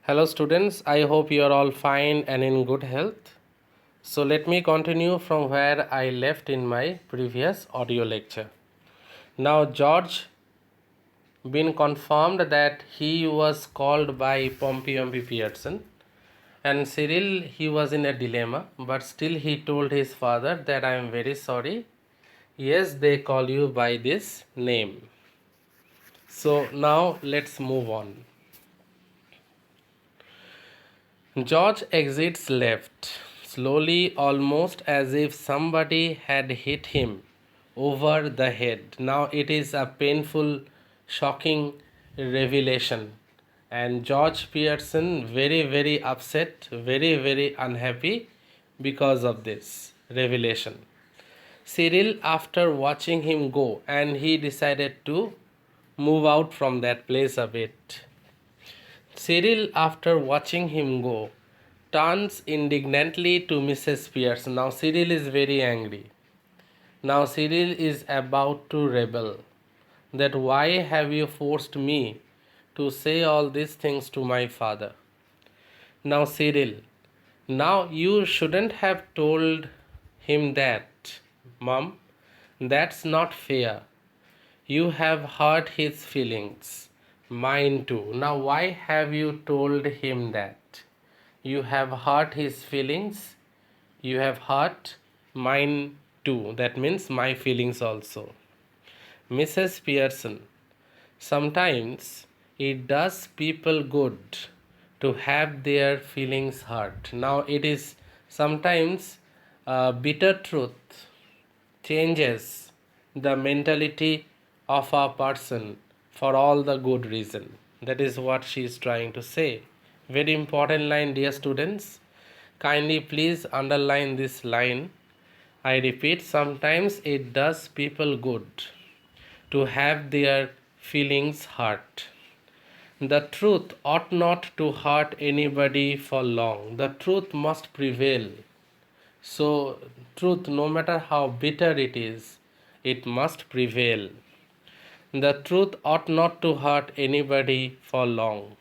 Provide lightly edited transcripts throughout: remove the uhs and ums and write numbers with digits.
Hello students, I hope you are all fine and in good health. So let me continue from where I left in my previous audio lecture. Now George been confirmed that he was called by Pompey Pearson, and Cyril, he was in a dilemma, but still he told his father that I am very sorry. Yes, they call you by this name. So now let's move on. George exits left, slowly, almost as if somebody had hit him over the head. Now it is a painful, shocking revelation. And George Pearson very upset, very unhappy because of this revelation. Cyril, after watching him go, and he decided to move out from that place a bit. Cyril, after watching him go, turns indignantly to Mrs. Pearson. Now Cyril is very angry. Now Cyril is about to rebel. That why have you forced me to say all these things to my father? Now Cyril, now you shouldn't have told him that, Mom. That's not fair. You have hurt his feelings. Mine too. Now why have you told him that? You have hurt his feelings. You have hurt mine too. That means my feelings also. Mrs. Pearson, sometimes it does people good to have their feelings hurt. Now it is sometimes bitter truth changes the mentality of a person for all the good reason. That is what she is trying to say. Very important line, dear students. Kindly please underline this line. I repeat, sometimes it does people good to have their feelings hurt. The truth ought not to hurt anybody for long. The truth must prevail. So, truth, no matter how bitter it is, it must prevail. The truth ought not to hurt anybody for long.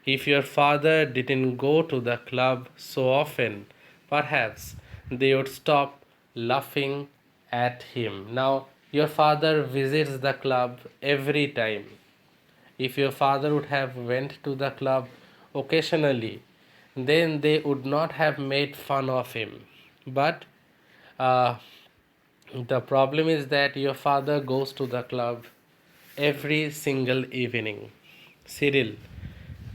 If your father didn't go to the club so often, perhaps they would stop laughing at him. Now, your father visits the club every time. If your father would have went to the club occasionally, then they would not have made fun of him. But uh, the problem is that your father goes to the club every single evening. Cyril,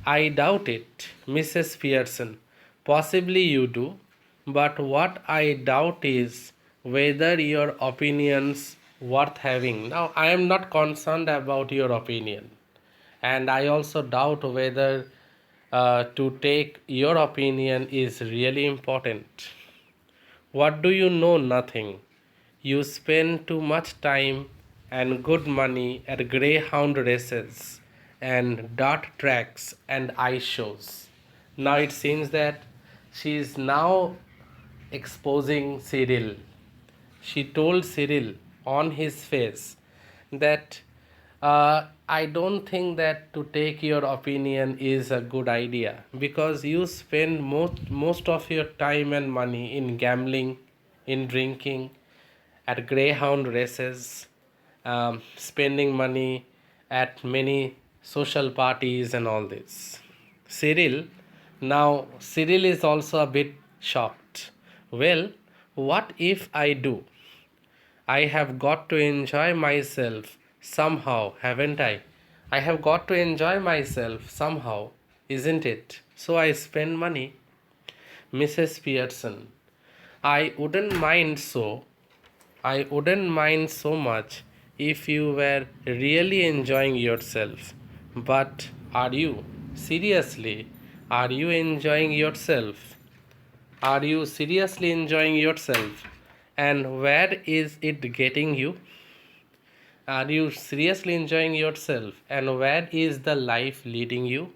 I doubt it, Mrs. Pearson. Possibly you do, but what I doubt is whether your opinion's worth having. Now, I am not concerned about your opinion, and I also doubt whether to take your opinion is really important. What do you know? Nothing. You spend too much time and good money at greyhound races and dart tracks and ice shows. Now it seems that she is now exposing Cyril. She told Cyril on his face that I don't think that to take your opinion is a good idea because you spend most of your time and money in gambling, in drinking, at greyhound races, spending money at many social parties and all this. Cyril, now Cyril is also a bit shocked. Well, what if I do? I have got to enjoy myself somehow, haven't I? I have got to enjoy myself somehow, isn't it? So I spend money. Mrs. Pearson, I wouldn't mind so. I wouldn't mind so much if you were really enjoying yourself. But are you? Seriously, are you enjoying yourself? Are you seriously enjoying yourself? And where is it getting you? Are you seriously enjoying yourself? And where is the life leading you?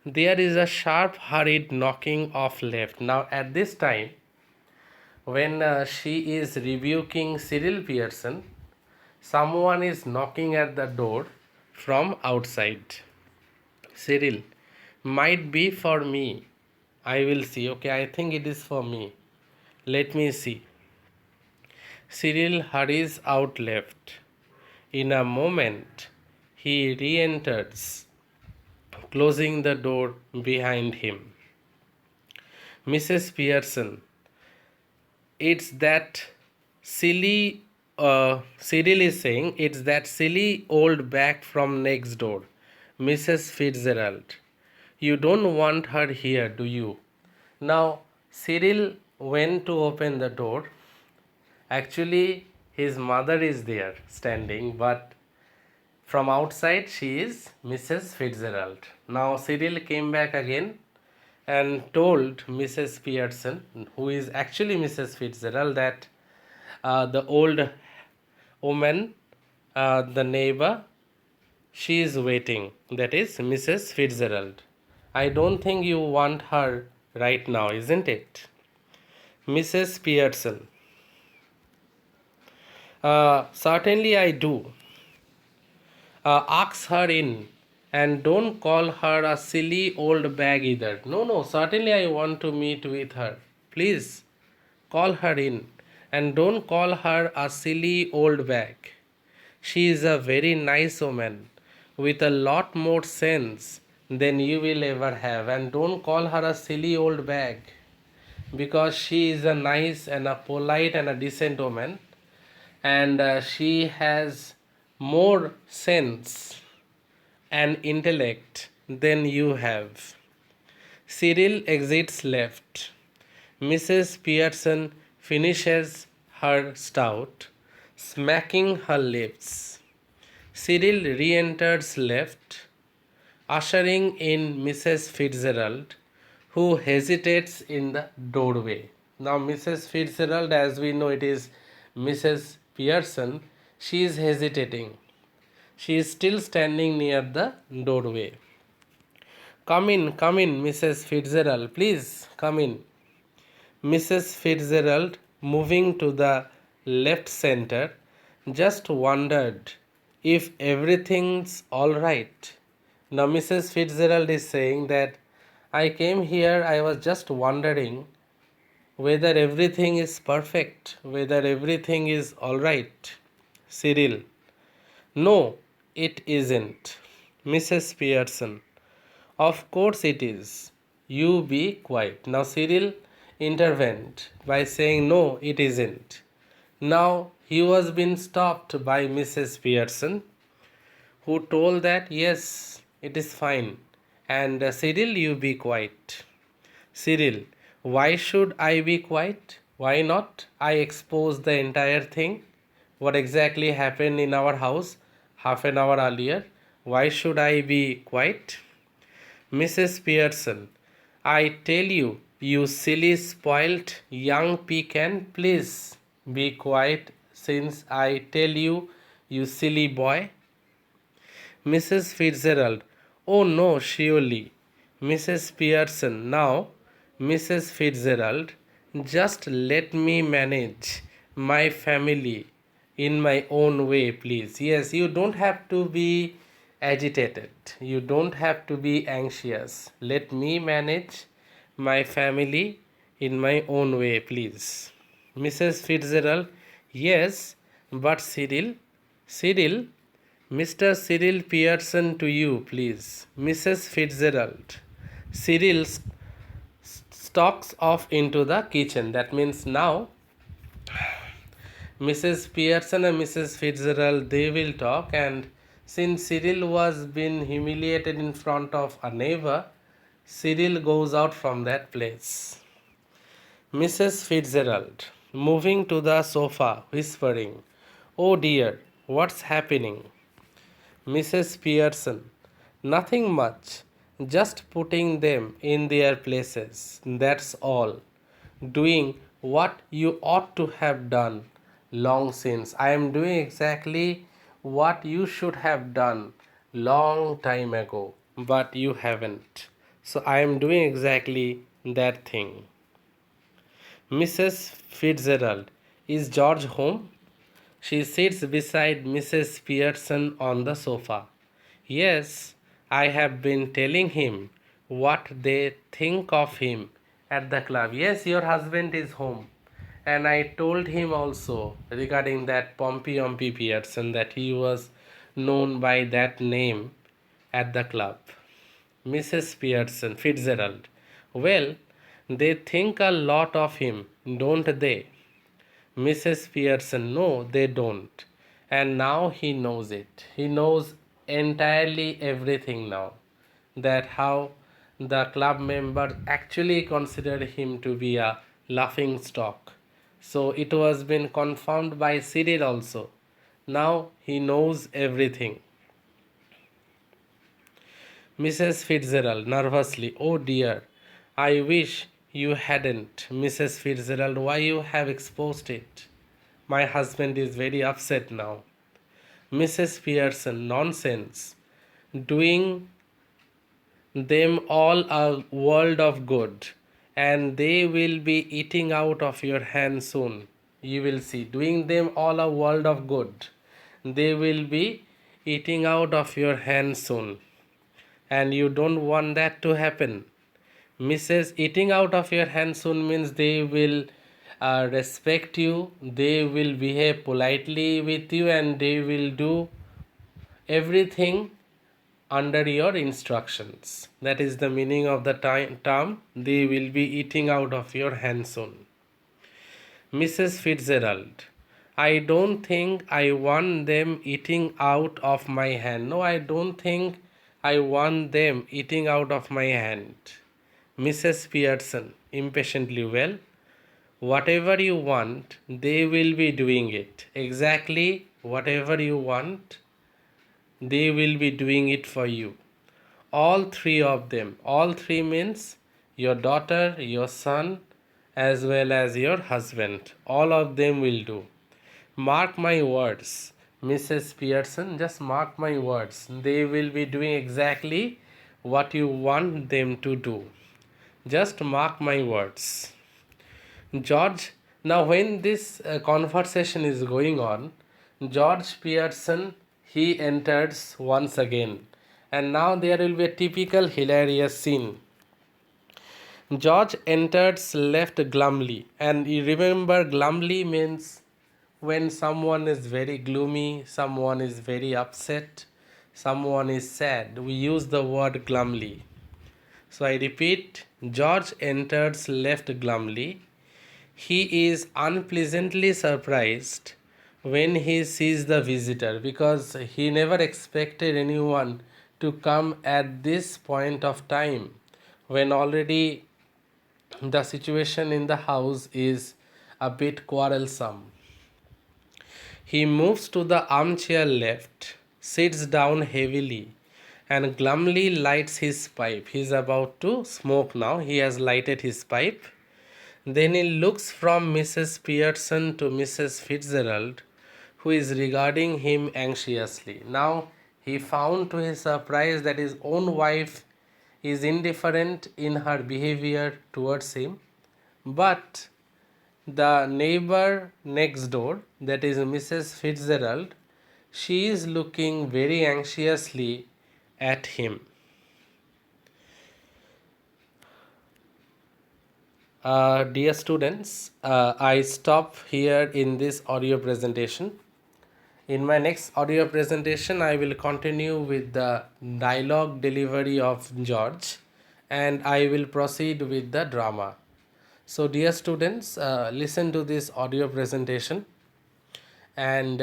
There is a sharp, hurried knocking off left. Now, at this time, when she is rebuking Cyril Pearson, someone is knocking at the door from outside. Cyril, Might be for me. I will see. Okay, I think it is for me. Let me see. Cyril hurries out left. In a moment, he re enters, closing the door behind him. Mrs. Pearson, it's that silly, Cyril is saying, it's that silly old bag from next door, Mrs. Fitzgerald. You don't want her here, do you? Now, Cyril went to open the door. Actually, his mother is there standing, but from outside she is Mrs. Fitzgerald. Now, Cyril came back again and told Mrs. Pearson, who is actually Mrs. Fitzgerald, that the old woman, the neighbor, she is waiting. That is Mrs. Fitzgerald. I don't think you want her right now, isn't it? Mrs. Pearson. Certainly I do. Ask her in and don't call her a silly old bag either. No, no, certainly I want to meet with her. Please call her in and don't call her a silly old bag. She is a very nice woman with a lot more sense than you will ever have, and don't call her a silly old bag because she is a nice and a polite and a decent woman, and she has more sense and intellect than you have. Cyril exits left. Mrs. Pearson finishes her stout, smacking her lips. Cyril re enters left, ushering in Mrs. Fitzgerald, who hesitates in the doorway. Now, Mrs. Fitzgerald, as we know, it is Mrs. Pearson, she is hesitating. She is still standing near the doorway. Come in, Mrs. Fitzgerald, please come in. Mrs. Fitzgerald, moving to the left center, just wondered if everything's all right. Now, Mrs. Fitzgerald is saying that I came here, I was just wondering whether everything is perfect, whether everything is all right. Cyril, no, it isn't. Mrs. Pearson, of course it is. You be quiet. Now, Cyril intervened by saying, no, it isn't. Now, he was being stopped by Mrs. Pearson, who told that, yes, it is fine. And Cyril, you be quiet. Cyril, why should I be quiet? Why not? I expose the entire thing. What exactly happened in our house half an hour earlier? Why should I be quiet? Mrs. Pearson, I tell you, you silly spoilt young pecan, please be quiet since I tell you, you silly boy. Mrs. Fitzgerald, oh no, surely. Mrs. Pearson, now, Mrs. Fitzgerald, just let me manage my family in my own way, please. Yes, you don't have to be agitated. You don't have to be anxious. Let me manage my family in my own way, please. Mrs. Fitzgerald, yes, but Cyril, Mr. Cyril Pearson to you, please. Mrs. Fitzgerald. Cyril stalks off into the kitchen. That means now Mrs. Pearson and Mrs. Fitzgerald, they will talk, and since Cyril was being humiliated in front of a neighbor, Cyril goes out from that place. Mrs. Fitzgerald, moving to the sofa, whispering, oh dear, what's happening? Mrs. Pearson, nothing much, just putting them in their places, that's all. Doing what you ought to have done long since. I am doing exactly what you should have done long time ago, but you haven't. So I am doing exactly that thing. Mrs. Fitzgerald, is George home? She sits beside Mrs. Pearson on the sofa. Yes, I have been telling him what they think of him at the club. Yes, your husband is home. And I told him also regarding that Pompey Pearson that he was known by that name at the club. Mrs. Pearson Fitzgerald. Well, they think a lot of him, don't they? Mrs. Pearson, no, they don't. And now he knows it. He knows entirely everything now. That how the club members actually consider him to be a laughing stock. So it was been confirmed by Cyril also. Now he knows everything. Mrs. Fitzgerald nervously, oh dear, I wish you hadn't. Mrs. Fitzgerald, why you have exposed it? My husband is very upset now. Mrs. Pearson, nonsense. Doing them all a world of good, and they will be eating out of your hand soon. You will see. Doing them all a world of good. They will be eating out of your hand soon. And you don't want that to happen. Mrs. Eating out of your hand soon means they will respect you, they will behave politely with you, and they will do everything under your instructions. That is the meaning of the term. They will be eating out of your hand soon. Mrs. Fitzgerald, I don't think I want them eating out of my hand. No, I don't think I want them eating out of my hand. Mrs. Pearson, impatiently, well, whatever you want, they will be doing it. Exactly whatever you want, they will be doing it for you. All three of them. All three means your daughter, your son, as well as your husband. All of them will do. Mark my words, Mrs. Pearson, just mark my words. They will be doing exactly what you want them to do. Just mark my words. George, now when this conversation is going on, George Pearson, he enters once again. And now there will be a typical hilarious scene. George enters left glumly. And you remember glumly means when someone is very gloomy, someone is very upset, someone is sad. We use the word glumly. So I repeat, George enters left glumly. He is unpleasantly surprised when he sees the visitor because he never expected anyone to come at this point of time when already the situation in the house is a bit quarrelsome. He moves to the armchair left, sits down heavily, and glumly lights his pipe. He is about to smoke now. He has lighted his pipe. Then he looks from Mrs. Pearson to Mrs. Fitzgerald, who is regarding him anxiously. Now he found to his surprise that his own wife is indifferent in her behavior towards him, but the neighbor next door, that is Mrs. Fitzgerald, she is looking very anxiously at him. Dear students, I stop here in this audio presentation. In my next audio presentation, I will continue with the dialogue delivery of George and I will proceed with the drama. So, dear students, listen to this audio presentation and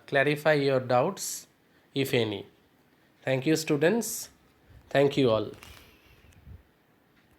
clarify your doubts if any. Thank you, students. Thank you all.